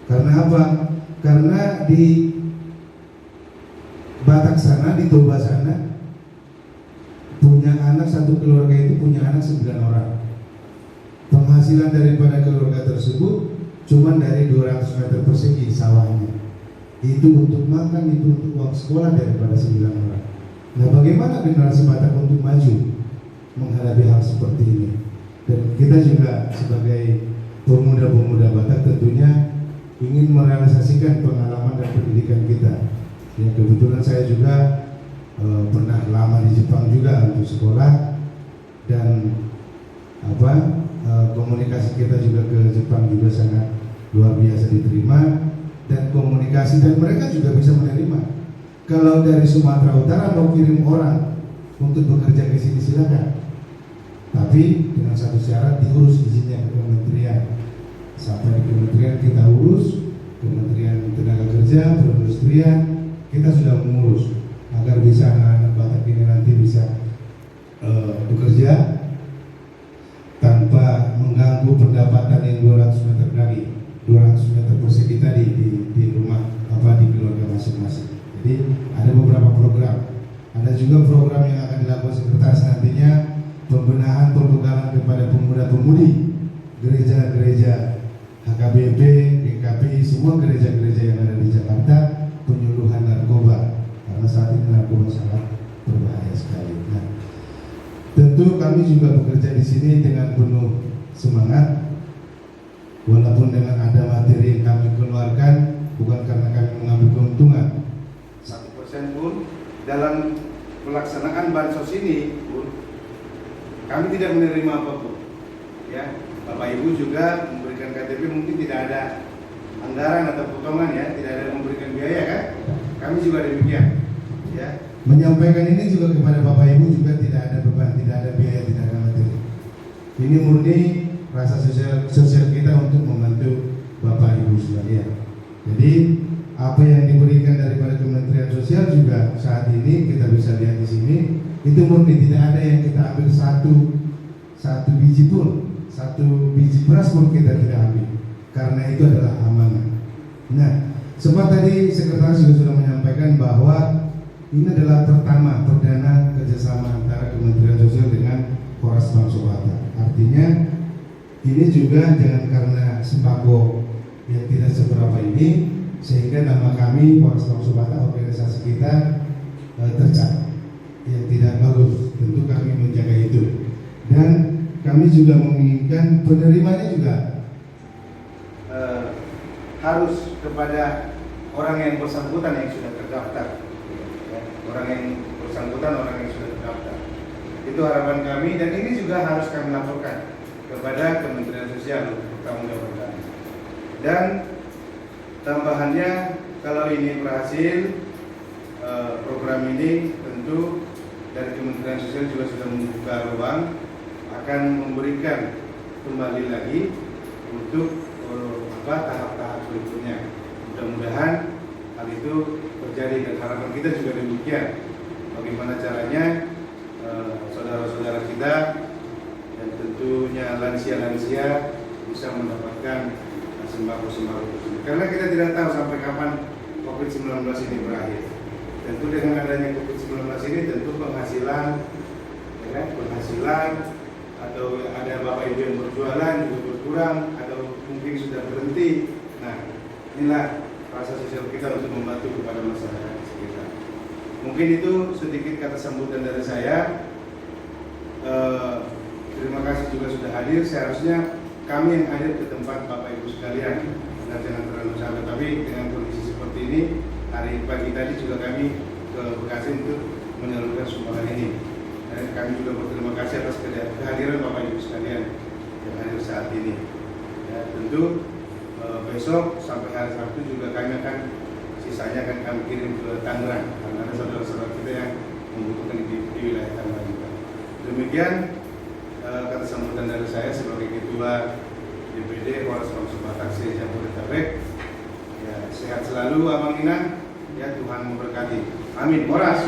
Karena apa? Karena di Batak sana, di Toba sana, punya anak, satu keluarga itu punya anak 9 orang. Penghasilan daripada keluarga tersebut cuma dari 200 meter persegi sawahnya. Itu untuk makan, itu untuk uang sekolah daripada 9 orang. Nah, bagaimana generasi Batak untuk maju menghadapi hal seperti ini? Dan kita juga sebagai pemuda-pemuda Batak tentunya ingin merealisasikan pengalaman dan pendidikan kita. Ya, kebetulan saya juga pernah lama di Jepang juga untuk sekolah, dan komunikasi kita juga ke Jepang juga sangat luar biasa diterima, dan komunikasi, dan mereka juga bisa menerima. Kalau dari Sumatera Utara mau kirim orang untuk bekerja ke sini silakan, tapi dengan satu syarat, diurus izinnya ke kementerian. Sampai di kementerian kita urus, Kementerian Tenaga Kerja, Perindustrian, kita sudah mengurus agar bisa anak-anak Batak ini nanti bisa bekerja tanpa mengganggu pendapatan yang 200 meter tadi, 200 meter persegi tadi di rumah di keluarga masing-masing. Jadi ada beberapa program, ada juga program yang akan dilakukan sekretaris nantinya, pembenahan pembegalan kepada pemuda-pemudi gereja-gereja HKBP, GKPI, semua gereja-gereja yang ada di Jakarta, penyuluhan narkoba, karena saat ini narkoba sangat berbahaya sekali. Nah, tentu kami juga bekerja di sini dengan penuh semangat, walaupun dengan ada materi yang kami keluarkan bukan karena kami mengambil keuntungan 1% pun dalam pelaksanaan bansos ini pun kami tidak menerima apapun. Ya, Bapak Ibu juga memberikan KTP, mungkin tidak ada anggaran atau potongan, ya, tidak ada memberikan biaya, kan? Kami juga demikian, ya. Menyampaikan ini juga kepada Bapak Ibu juga tidak ada beban, tidak ada biaya, tidak ada materi. Ini murni rasa sosial kita untuk membantu Bapak Ibu sekalian. Jadi apa yang diberikan daripada Kementerian Sosial juga saat ini kita bisa lihat di sini, itu murni, tidak ada yang kita ambil satu biji pun, satu biji beras pun kita tidak ambil, karena itu adalah amanah. Nah, sempat tadi sekretaris juga sudah menyampaikan bahwa ini adalah perdana kerjasama antara Kementerian Sosial dengan Polres Bangso Batak. Artinya ini juga jangan karena sembako yang tidak seberapa ini sehingga nama kami Polres Bangso Batak, organisasi kita tercap yang tidak bagus. Tentu kami menjaga itu, dan kami juga menginginkan penerimanya juga harus kepada orang yang bersangkutan yang sudah terdaftar, ya, orang yang bersangkutan, orang yang sudah terdaftar. Itu harapan kami, dan ini juga harus kami laporkan kepada Kementerian Sosial untuk pertanggungjawab kami. Dan tambahannya, kalau ini berhasil, program ini tentu dari Kementerian Sosial juga sudah membuka ruang, akan memberikan kembali lagi untuk tahap-tahap berikutnya. Mudah-mudahan hal itu terjadi, dan harapan kita juga demikian. Bagaimana caranya saudara-saudara kita dan tentunya lansia-lansia bisa mendapatkan sembako-sembako tersebut. Karena kita tidak tahu sampai kapan COVID-19 ini berakhir. Tentu dengan adanya COVID-19 ini tentu penghasilan, ya kan? Penghasilan atau ada Bapak Ibu yang berjualan juga berkurang atau mungkin sudah berhenti. Nah, inilah rasa sosial kita untuk membantu kepada masyarakat sekitar. Mungkin itu sedikit kata sambutan dari saya. Terima kasih juga sudah hadir. Seharusnya kami yang hadir ke tempat Bapak Ibu sekalian, dan jangan terlalu capek. Tapi dengan kondisi seperti ini, hari pagi tadi juga kami ke Bekasi untuk menyalurkan sumbangan ini. Dan kami juga berterima kasih atas kehadiran Bapak Ibu sekalian yang hadir saat ini. Ya, tentu besok sampai hari Sabtu juga kami akan sisanya akan kami kirim ke Tangerang, karena ada saudara-saudara kita yang membutuhkan di wilayah Tangerang juga. Demikian kata sambutan dari saya sebagai Ketua DPD Polres Bangso Batak Jabodetabek. Ya, sehat selalu Abang Inang. Ya, Tuhan memberkati. Amin. Moras.